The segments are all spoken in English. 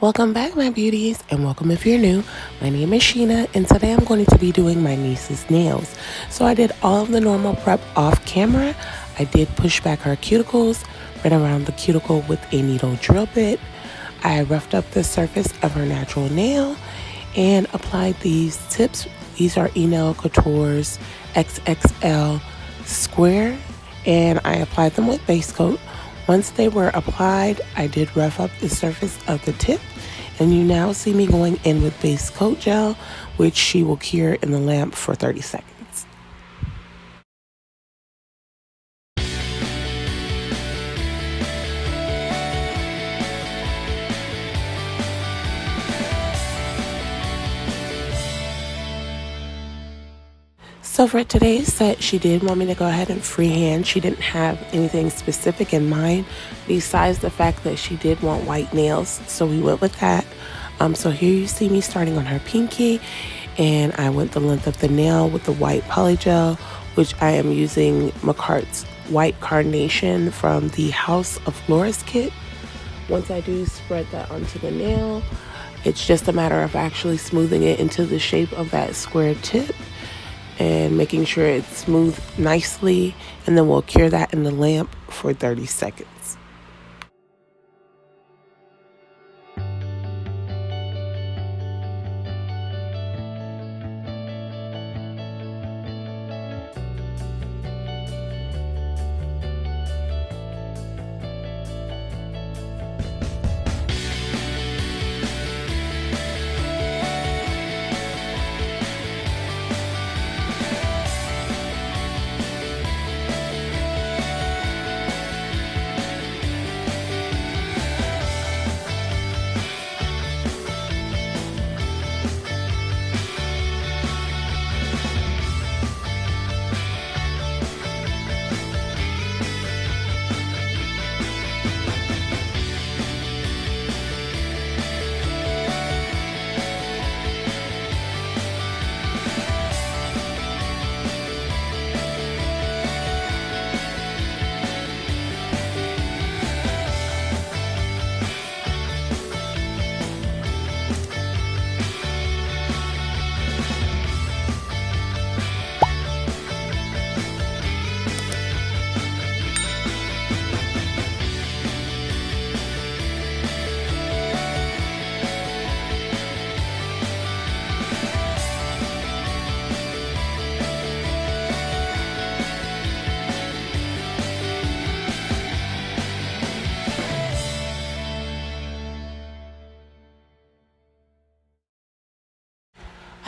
Welcome back, my beauties, and welcome if you're new. My name is Sheena, and today I'm going to be doing my niece's nails. So I did all of the normal prep off camera. I did push back her cuticles, ran around the cuticle with a needle drill bit. I roughed up the surface of her natural nail and applied these tips. These are Enail Couture's XXL square, and I applied them with base coat. Once they were applied, I did rough up the surface of the tip, and you now see me going in with base coat gel, which she will cure in the lamp for 30 seconds. So for today's set, she did want me to go ahead and freehand. She didn't have anything specific in mind besides the fact that she did want white nails, so we went with that. So here you see me starting on her pinky, and I went the length of the nail with the white polygel, which I am using McCart's White Carnation from the House of Flores kit. Once I do spread that onto the nail, it's just a matter of actually smoothing it into the shape of that square tip and making sure it's smooth nicely, and then we'll cure that in the lamp for 30 seconds.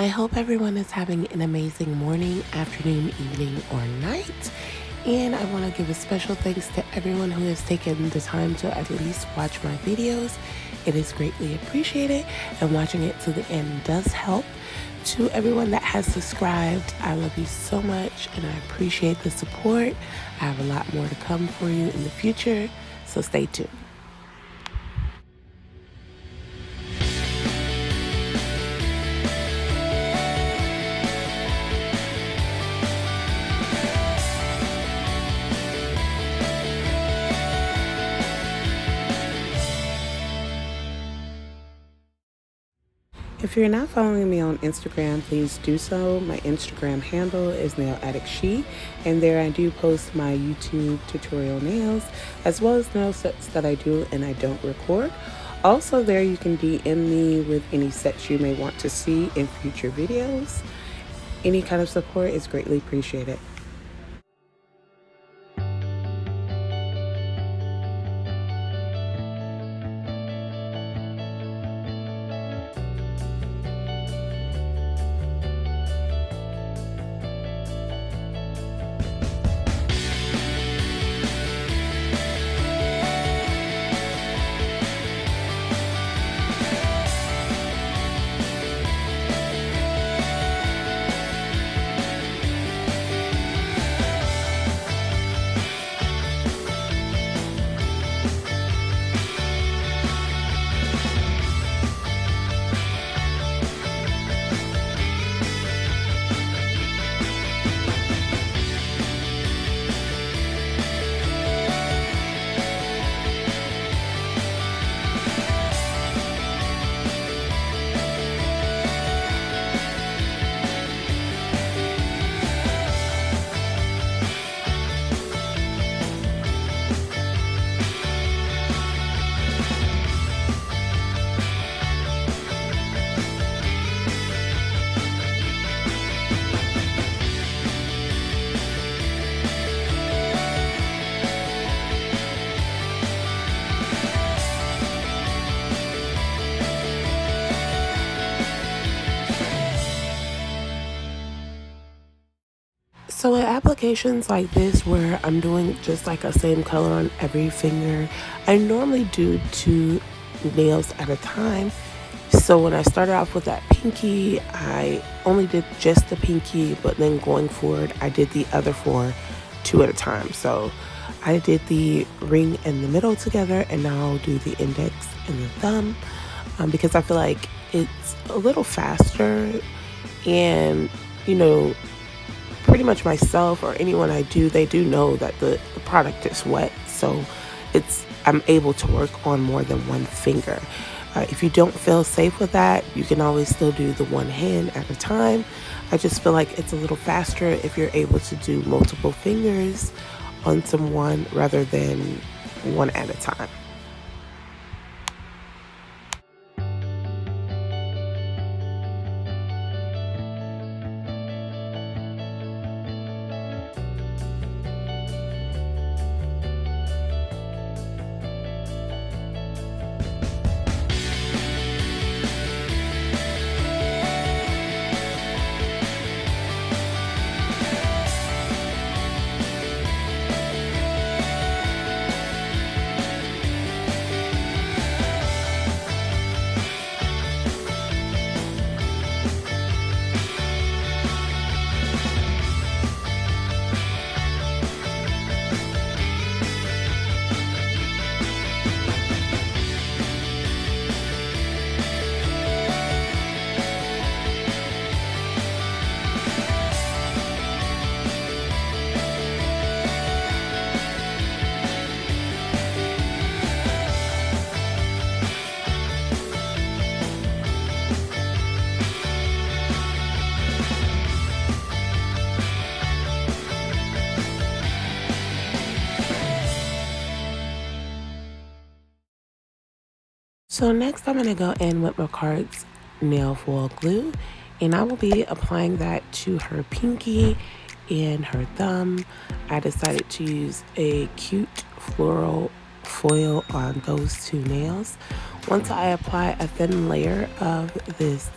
I hope everyone is having an amazing morning, afternoon, evening, or night. And I want to give a special thanks to everyone who has taken the time to at least watch my videos. It is greatly appreciated, and watching it to the end does help. To everyone that has subscribed, I love you so much, and I appreciate the support. I have a lot more to come for you in the future, so stay tuned. If you're not following me on Instagram, please do so. My Instagram handle is Nail Addict She, and there I do post my YouTube tutorial nails, as well as nail sets that I do and I don't record. Also there you can DM me with any sets you may want to see in future videos. Any kind of support is greatly appreciated. So with applications like this where I'm doing just like a same color on every finger, I normally do 2 nails at a time. So when I started off with that pinky, I only did just the pinky, but then going forward, I did the other 4 2 at a time. So I did the ring and the middle together, and now I'll do the index and the thumb, because I feel like it's a little faster, and you know, pretty much myself or anyone I do, they do know that the product is wet, so I'm able to work on more than one finger. If you don't feel safe with that, you can always still do the one hand at a time. I just feel like it's a little faster if you're able to do multiple fingers on someone rather than one at a time. So next I'm going to go in with Macard's nail foil glue, and I will be applying that to her pinky and her thumb. I decided to use a cute floral foil on those 2 nails. Once I apply a thin layer of this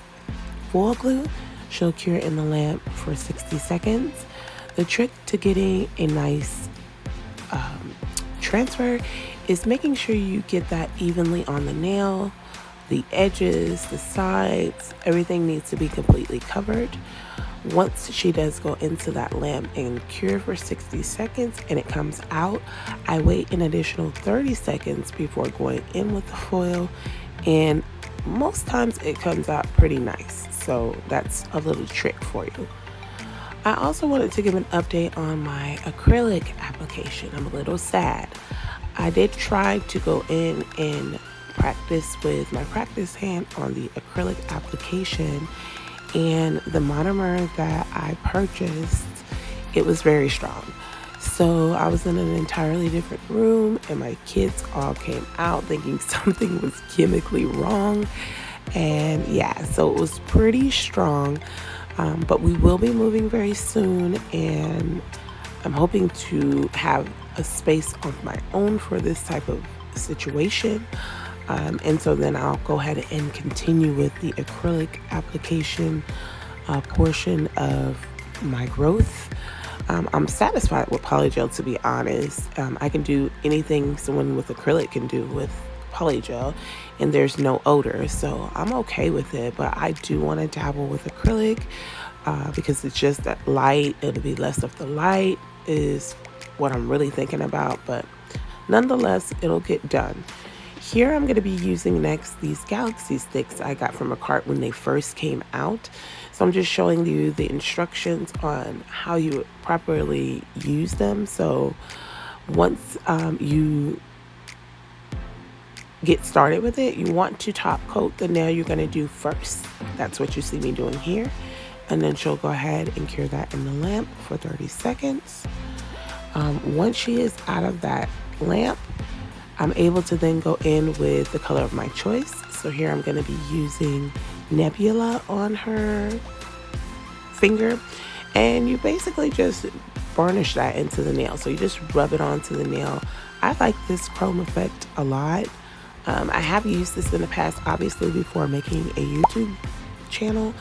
foil glue, she'll cure in the lamp for 60 seconds. The trick to getting a nice transfer is making sure you get that evenly on the nail, the edges, the sides, everything needs to be completely covered. Once she does go into that lamp and cure for 60 seconds and it comes out, I wait an additional 30 seconds before going in with the foil, and most times it comes out pretty nice. So that's a little trick for you. I also wanted to give an update on my acrylic application. I'm a little sad. I did try to go in and practice with my practice hand on the acrylic application, and the monomer that I purchased, it was very strong. So I was in an entirely different room and my kids all came out thinking something was chemically wrong. And yeah, so it was pretty strong. But we will be moving very soon, and I'm hoping to have a space of my own for this type of situation. And so then I'll go ahead and continue with the acrylic application portion of my growth. I'm satisfied with polygel, to be honest. I can do anything someone with acrylic can do with polygel, and there's no odor, so I'm okay with it. But I do want to dabble with acrylic because it's just that light. It'll be less of the light is what I'm really thinking about, but nonetheless, it'll get done. Here I'm going to be using next these Galaxy sticks I got from a cart when they first came out. So I'm just showing you the instructions on how you properly use them. So once you get started with it, you want to top coat the nail you're going to do first. That's what you see me doing here. And then she'll go ahead and cure that in the lamp for 30 seconds. Once she is out of that lamp, I'm able to then go in with the color of my choice. So here I'm going to be using Nebula on her finger, and you basically just burnish that into the nail. So you just rub it onto the nail. I like this chrome effect a lot. I have used this in the past, obviously before making a YouTube channel.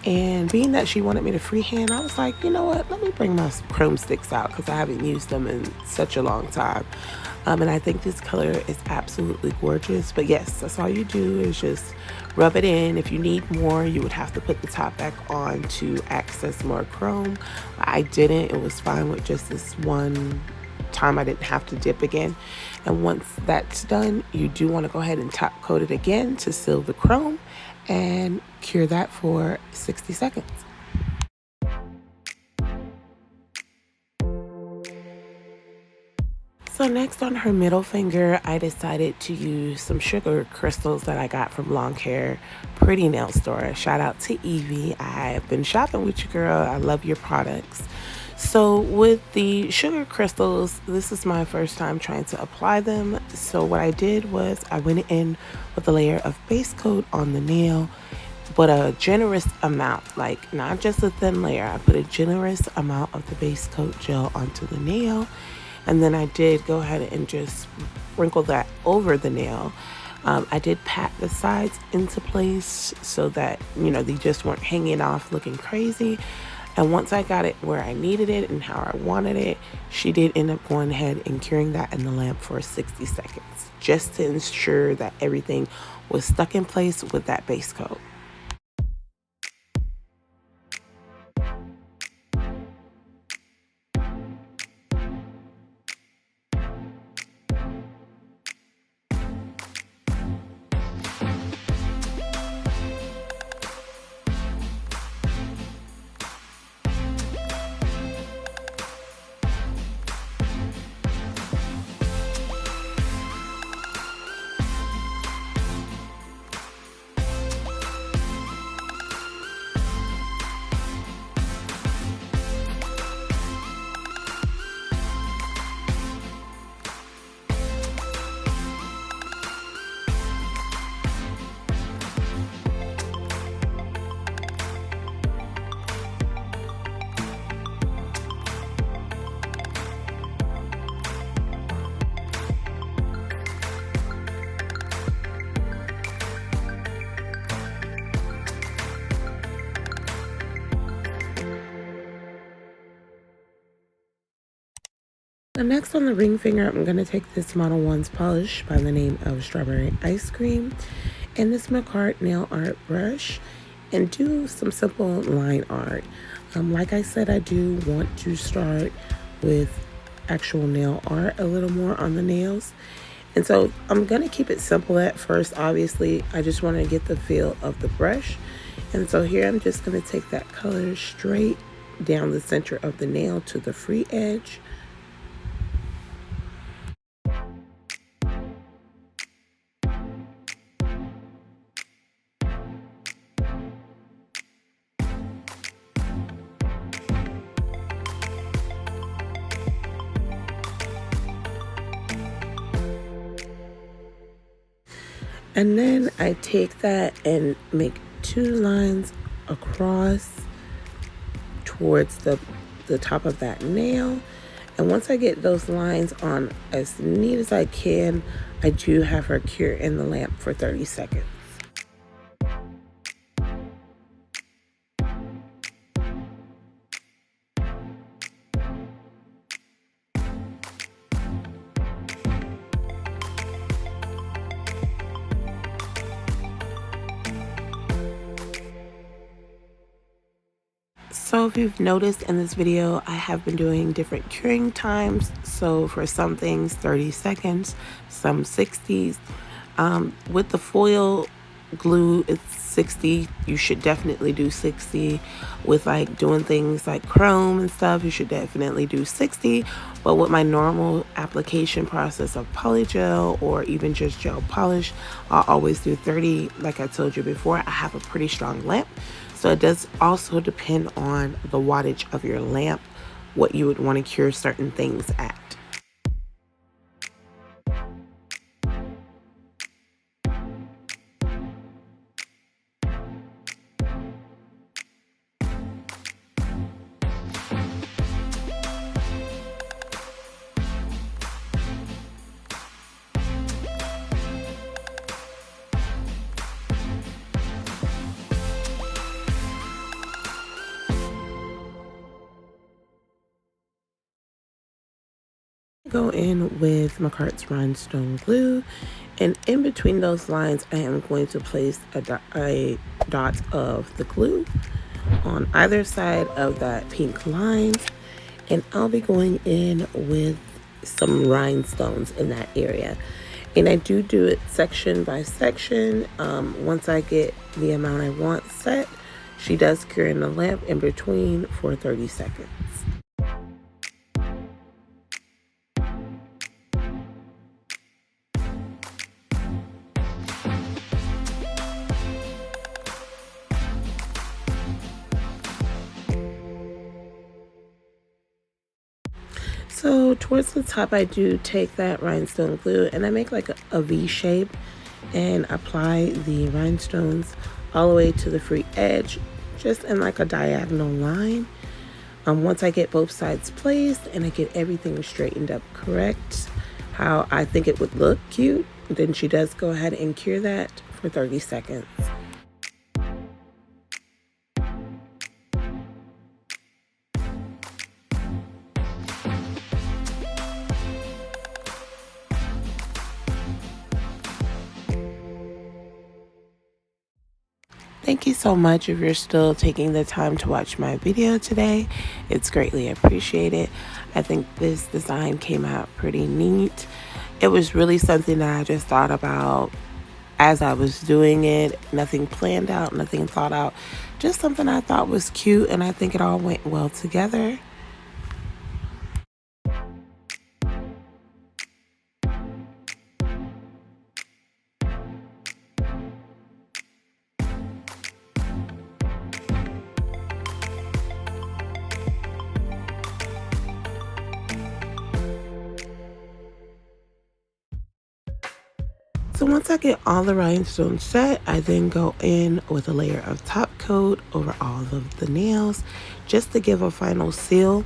And being that she wanted me to freehand, I was like, you know what, let me bring my chrome sticks out because I haven't used them in such a long time. And I think this color is absolutely gorgeous. But yes, that's all you do is just rub it in. If you need more, you would have to put the top back on to access more chrome. I didn't. It was fine with just this one time. I didn't have to dip again. And once that's done, you do want to go ahead and top coat it again to seal the chrome and cure that for 60 seconds. So next on her middle finger, I decided to use some sugar crystals that I got from LongHairPrettyNailsStore. Shout out to Evie. I've been shopping with you, girl. I love your products. So with the sugar crystals, this is my first time trying to apply them. So what I did was I went in with a layer of base coat on the nail, but a generous amount, like not just a thin layer. I put a generous amount of the base coat gel onto the nail. And then I did go ahead and just sprinkle that over the nail. I did pat the sides into place so that, you know, they just weren't hanging off looking crazy. And once I got it where I needed it and how I wanted it, she did end up going ahead and curing that in the lamp for 60 seconds, just to ensure that everything was stuck in place with that base coat. So next on the ring finger, I'm going to take this Model 1's polish by the name of Strawberry Ice Cream and this Macart nail art brush and do some simple line art. Like I said, I do want to start with actual nail art a little more on the nails. And so I'm going to keep it simple at first. Obviously, I just want to get the feel of the brush. And so here I'm just going to take that color straight down the center of the nail to the free edge. And then I take that and make two lines across towards the top of that nail. And once I get those lines on as neat as I can, I do have her cure in the lamp for 30 seconds. So if you've noticed in this video, I have been doing different curing times. So for some things, 30 seconds, some 60s. With the foil glue, it's 60. You should definitely do 60. With like doing things like chrome and stuff, you should definitely do 60. But with my normal application process of polygel or even just gel polish, I'll always do 30. Like I told you before, I have a pretty strong lamp. So it does also depend on the wattage of your lamp, what you would want to cure certain things at. go in with McCart's Rhinestone glue, and in between those lines I am going to place a dot of the glue on either side of that pink line, and I'll be going in with some rhinestones in that area. And I do it section by section. Once I get the amount I want set, she does cure in the lamp in between for 30 seconds. So towards the top, I do take that rhinestone glue and I make like a V shape and apply the rhinestones all the way to the free edge, just in like a diagonal line. Once I get both sides placed and I get everything straightened up correct, how I think it would look cute, then she does go ahead and cure that for 30 seconds. Thank you so much if you're still taking the time to watch my video today. It's greatly appreciated. I think this design came out pretty neat. It was really something that I just thought about as I was doing it. Nothing planned out, nothing thought out. Just something I thought was cute, and I think it all went well together. So once I get all the rhinestones set, I then go in with a layer of top coat over all of the nails just to give a final seal.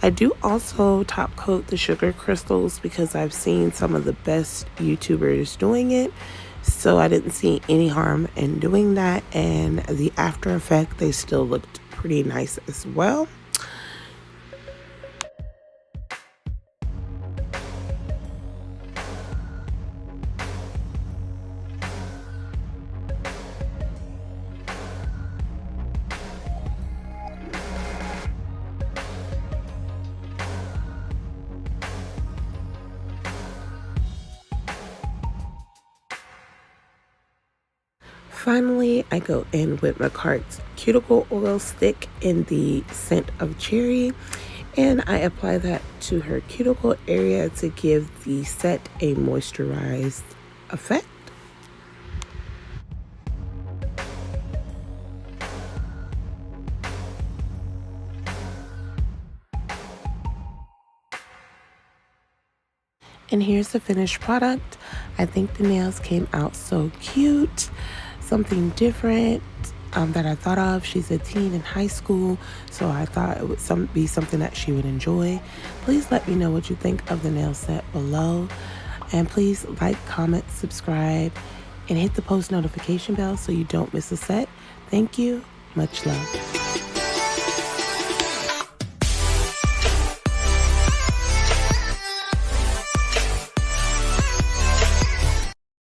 I do also top coat the sugar crystals because I've seen some of the best YouTubers doing it. So I didn't see any harm in doing that, and the after effect, they still looked pretty nice as well. Finally, I go in with McCart's cuticle oil stick in the scent of cherry, and I apply that to her cuticle area to give the set a moisturized effect. And here's the finished product. I think the nails came out so cute. Something different that I thought of. She's a teen in high school, so I thought it would be something that she would enjoy. Please let me know what you think of the nail set below. And please like, comment, subscribe, and hit the post notification bell so you don't miss a set. Thank you. Much love.